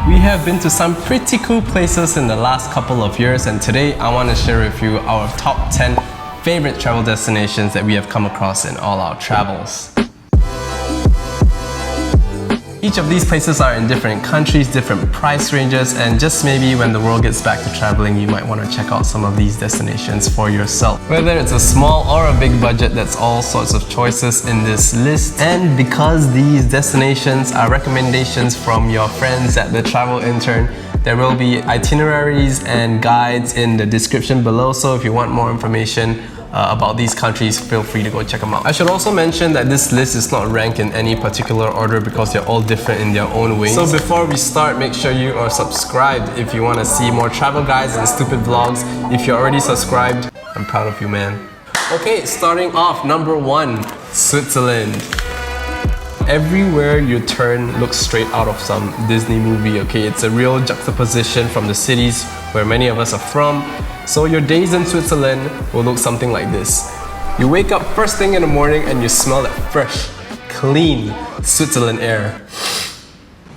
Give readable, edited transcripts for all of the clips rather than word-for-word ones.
We have been to some pretty cool places in the last couple of years, and today I want to share with you our top 10 favorite travel destinations that we have come across in all our travels. Each of these places are in different countries, different price ranges, and just maybe when the world gets back to traveling, you might want to check out some of these destinations for yourself. Whether it's a small or a big budget, that's all sorts of choices in this list. And because these destinations are recommendations from your friends at the Travel Intern, there will be itineraries and guides in the description below, so if you want more information about these countries, feel free to go check them out. I should also mention that this list is not ranked in any particular order because they're all different in their own ways. So before we start, make sure you are subscribed if you want to see more travel guides and stupid vlogs. If you're already subscribed, I'm proud of you, man. Okay, starting off, number 1, Switzerland. Everywhere you turn looks straight out of some Disney movie, okay? It's a real juxtaposition from the cities where many of us are from. So your days in Switzerland will look something like this. You wake up first thing in the morning and you smell that fresh, clean Switzerland air.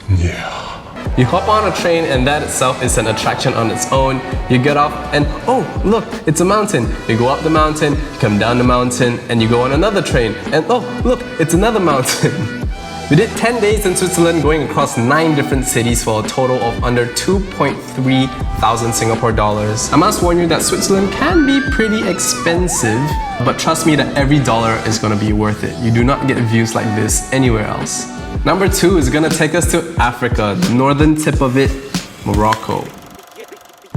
Yeah. You hop on a train and that itself is an attraction on its own. You get off and oh, look, it's a mountain. You go up the mountain, you come down the mountain, and you go on another train. And oh, look, it's another mountain. We did 10 days in Switzerland, going across 9 different cities for a total of under 2.3 thousand Singapore dollars. I must warn you that Switzerland can be pretty expensive, but trust me that every dollar is gonna be worth it. You do not get views like this anywhere else. Number 2 is gonna take us to Africa, the northern tip of it, Morocco.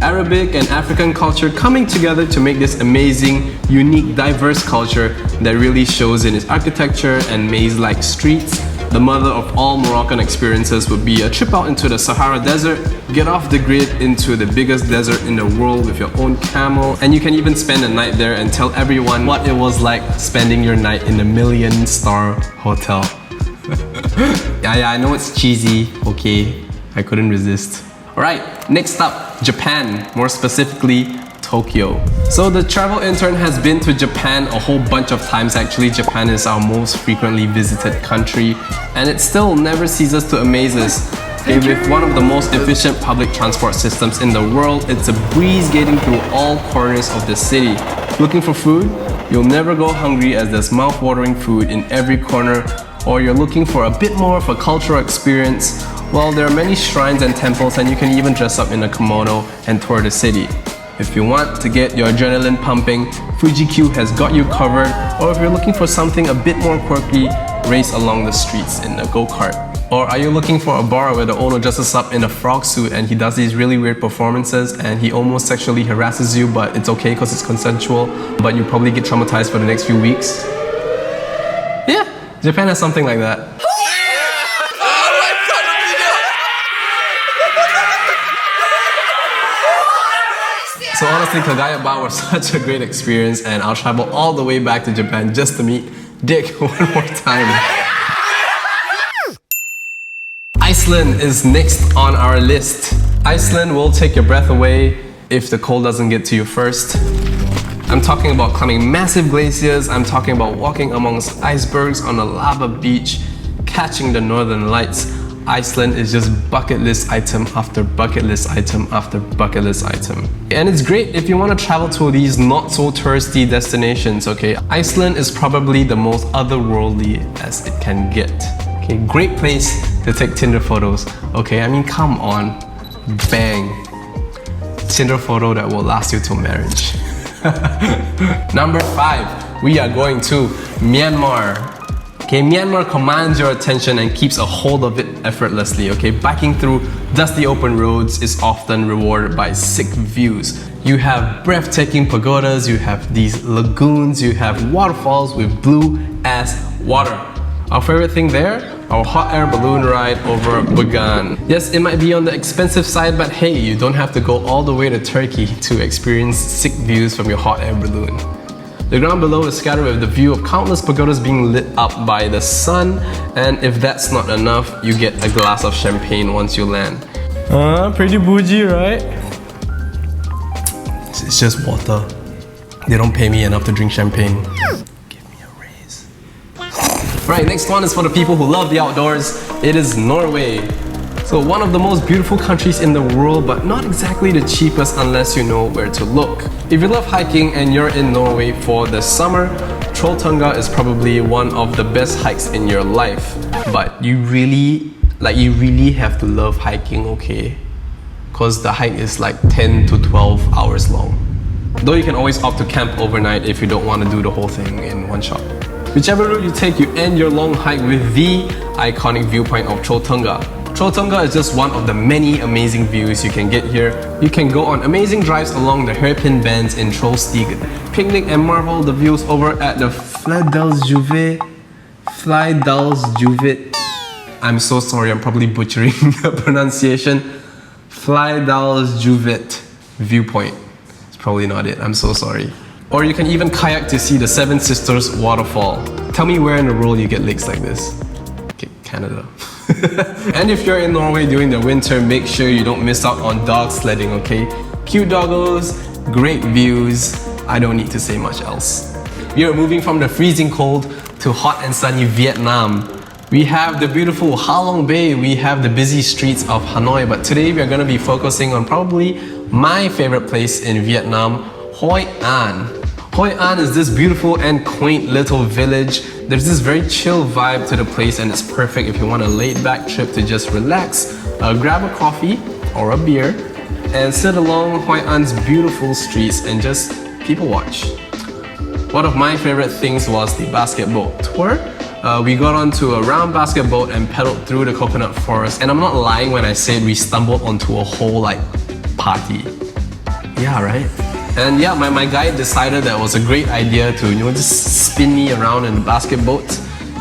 Arabic and African culture coming together to make this amazing, unique, diverse culture that really shows in its architecture and maze-like streets. The mother of all Moroccan experiences would be a trip out into the Sahara Desert, get off the grid into the biggest desert in the world with your own camel, and you can even spend a night there and tell everyone what it was like spending your night in a 1-million-star hotel. Yeah, I know it's cheesy, okay, I couldn't resist. Alright, next up, Japan, more specifically, Tokyo. So the Travel Intern has been to Japan a whole bunch of times actually. Japan is our most frequently visited country, and it still never ceases to amaze us. Okay, with one of the most efficient public transport systems in the world, it's a breeze getting through all corners of the city. Looking for food? You'll never go hungry as there's mouth-watering food in every corner. Or you're looking for a bit more of a cultural experience? Well, there are many shrines and temples, and you can even dress up in a kimono and tour the city. If you want to get your adrenaline pumping, Fuji-Q has got you covered. Or if you're looking for something a bit more quirky, race along the streets in a go-kart. Or are you looking for a bar where the owner dresses up in a frog suit and he does these really weird performances and he almost sexually harasses you, but it's okay because it's consensual, but you probably get traumatized for the next few weeks? Yeah, Japan has something like that. So honestly, Kagaya-ba was such a great experience, and I'll travel all the way back to Japan just to meet Dick one more time. Iceland is next on our list. Iceland will take your breath away if the cold doesn't get to you first. I'm talking about climbing massive glaciers, I'm talking about walking amongst icebergs on a lava beach, catching the northern lights. Iceland is just bucket list item after bucket list item after bucket list item. And it's great if you want to travel to these not so touristy destinations, okay? Iceland is probably the most otherworldly as it can get. Okay, great place to take Tinder photos. Okay, I mean, come on. Bang. Tinder photo that will last you till marriage. Number 5, we are going to Myanmar. Okay, Myanmar commands your attention and keeps a hold of it effortlessly, okay? Biking through dusty open roads is often rewarded by sick views. You have breathtaking pagodas, you have these lagoons, you have waterfalls with blue-ass water. Our favorite thing there? Our hot air balloon ride over Bagan. Yes, it might be on the expensive side, but hey, you don't have to go all the way to Turkey to experience sick views from your hot air balloon. The ground below is scattered with the view of countless pagodas being lit up by the sun, and if that's not enough, you get a glass of champagne once you land. Pretty bougie, right? It's just water. They don't pay me enough to drink champagne. Give me a raise. Right, next one is for the people who love the outdoors. It is Norway. So one of the most beautiful countries in the world, but not exactly the cheapest unless you know where to look. If you love hiking and you're in Norway for the summer, Trolltunga is probably one of the best hikes in your life. But you really have to love hiking, okay? Because the hike is like 10 to 12 hours long. Though you can always opt to camp overnight if you don't want to do the whole thing in one shot. Whichever route you take, you end your long hike with the iconic viewpoint of Trolltunga. Trolltunga is just one of the many amazing views you can get here. You can go on amazing drives along the hairpin bends in Trollstigen, picnic and marvel the views over at the Flydalsjuvet. I'm so sorry, I'm probably butchering the pronunciation. Flydalsjuvet viewpoint. It's probably not it, I'm so sorry. Or you can even kayak to see the Seven Sisters waterfall. Tell me where in the world you get lakes like this. Okay, Canada. And if you're in Norway during the winter, make sure you don't miss out on dog sledding, okay? Cute doggos, great views, I don't need to say much else. We are moving from the freezing cold to hot and sunny Vietnam. We have the beautiful Ha Long Bay, we have the busy streets of Hanoi, but today we are going to be focusing on probably my favorite place in Vietnam, Hoi An. Hoi An is this beautiful and quaint little village. There's this very chill vibe to the place and it's perfect if you want a laid-back trip to just relax, grab a coffee or a beer and sit along Hoi An's beautiful streets and just people watch. One of my favorite things was the basket boat tour. We got onto a round basket boat and pedaled through the coconut forest, and I'm not lying when I said we stumbled onto a whole party. Yeah, right? And yeah, my guide decided that was a great idea to just spin me around in the basket boat.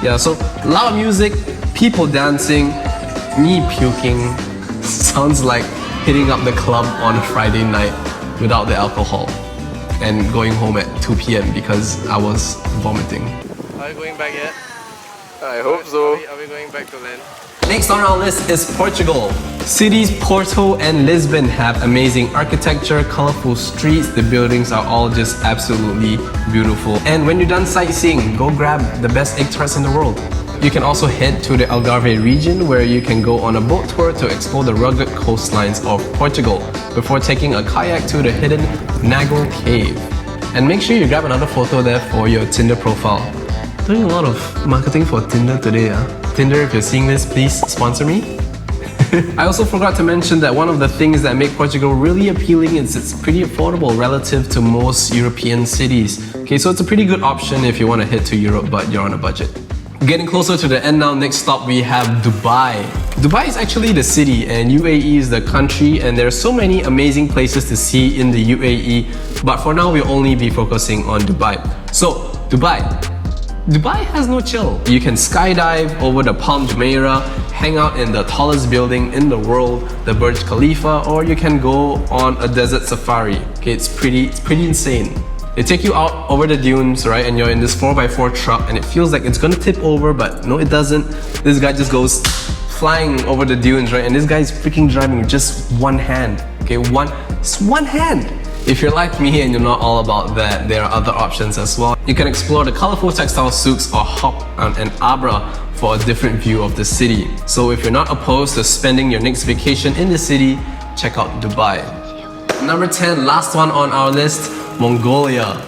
Yeah, so loud music, people dancing, me puking. Sounds like hitting up the club on a Friday night without the alcohol and going home at 2 p.m. because I was vomiting. Are we going back yet? I hope so. Are we going back to land? Next on our list is Portugal. Cities Porto and Lisbon have amazing architecture, colorful streets, the buildings are all just absolutely beautiful. And when you're done sightseeing, go grab the best egg tarts in the world. You can also head to the Algarve region where you can go on a boat tour to explore the rugged coastlines of Portugal before taking a kayak to the hidden Nago Cave. And make sure you grab another photo there for your Tinder profile. Doing a lot of marketing for Tinder today. Tinder, if you're seeing this, please sponsor me. I also forgot to mention that one of the things that make Portugal really appealing is it's pretty affordable relative to most European cities. Okay, so it's a pretty good option if you want to head to Europe but you're on a budget. Getting closer to the end now, next stop we have Dubai. Dubai is actually the city and UAE is the country, and there are so many amazing places to see in the UAE, but for now we'll only be focusing on Dubai. So, Dubai has no chill. You can skydive over the Palm Jumeirah, hang out in the tallest building in the world, the Burj Khalifa, or you can go on a desert safari. Okay, it's pretty insane. They take you out over the dunes, right? And you're in this 4x4 truck and it feels like it's gonna tip over, but no, it doesn't. This guy just goes flying over the dunes, right? And this guy is freaking driving with just one hand. Okay, it's one hand. If you're like me and you're not all about that, there are other options as well. You can explore the colorful textile souks or hop on an Abra for a different view of the city. So if you're not opposed to spending your next vacation in the city, check out Dubai. Number 10, last one on our list, Mongolia.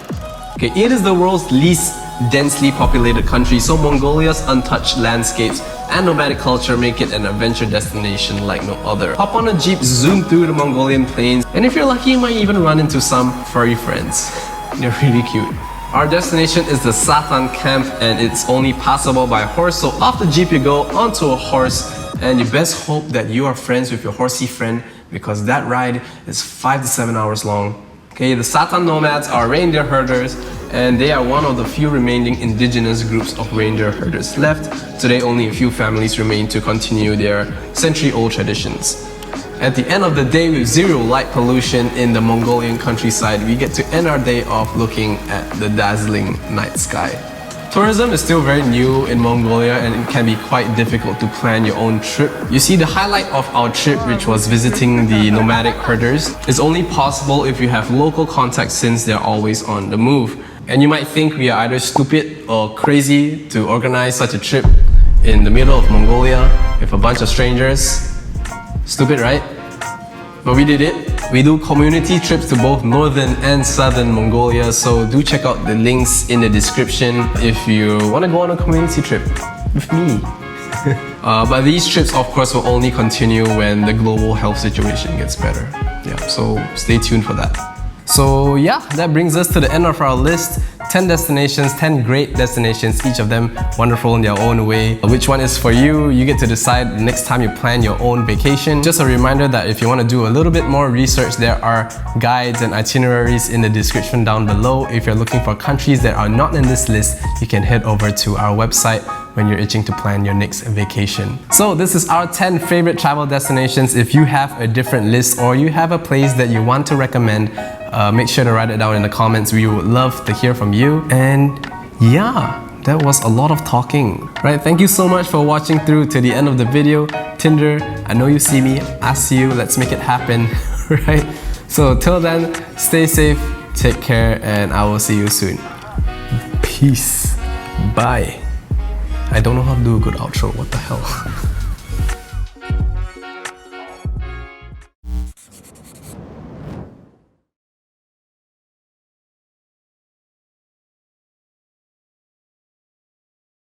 Okay, it is the world's least densely populated country, so Mongolia's untouched landscapes and nomadic culture make it an adventure destination like no other. Hop on a jeep, zoom through the Mongolian plains, and if you're lucky, you might even run into some furry friends. They're really cute. Our destination is the Satan camp, and it's only passable by horse, so off the jeep you go onto a horse, and you best hope that you are friends with your horsey friend because that ride is 5 to 7 hours long. Okay, the Satan nomads are reindeer herders, and they are one of the few remaining indigenous groups of reindeer herders left. Today, only a few families remain to continue their century-old traditions. At the end of the day, with zero light pollution in the Mongolian countryside, we get to end our day off looking at the dazzling night sky. Tourism is still very new in Mongolia and it can be quite difficult to plan your own trip. You see, the highlight of our trip, which was visiting the nomadic herders, is only possible if you have local contacts since they're always on the move. And you might think we are either stupid or crazy to organize such a trip in the middle of Mongolia with a bunch of strangers. Stupid, right? But we did it. We do community trips to both northern and southern Mongolia, so do check out the links in the description if you want to go on a community trip with me. But these trips, of course, will only continue when the global health situation gets better. Yeah, so stay tuned for that. So yeah, that brings us to the end of our list. 10 destinations, 10 great destinations, each of them wonderful in their own way. Which one is for you? You get to decide the next time you plan your own vacation. Just a reminder that if you want to do a little bit more research, there are guides and itineraries in the description down below. If you're looking for countries that are not in this list, you can head over to our website when you're itching to plan your next vacation. So this is our 10 favorite travel destinations. If you have a different list or you have a place that you want to recommend, make sure to write it down in the comments. We would love to hear from you. And yeah, that was a lot of talking. Right, thank you so much for watching through to the end of the video. Tinder, I know you see me, I see you, let's make it happen, right? So till then, stay safe, take care, and I will see you soon. Peace. Bye. I don't know how to do a good outro, what the hell?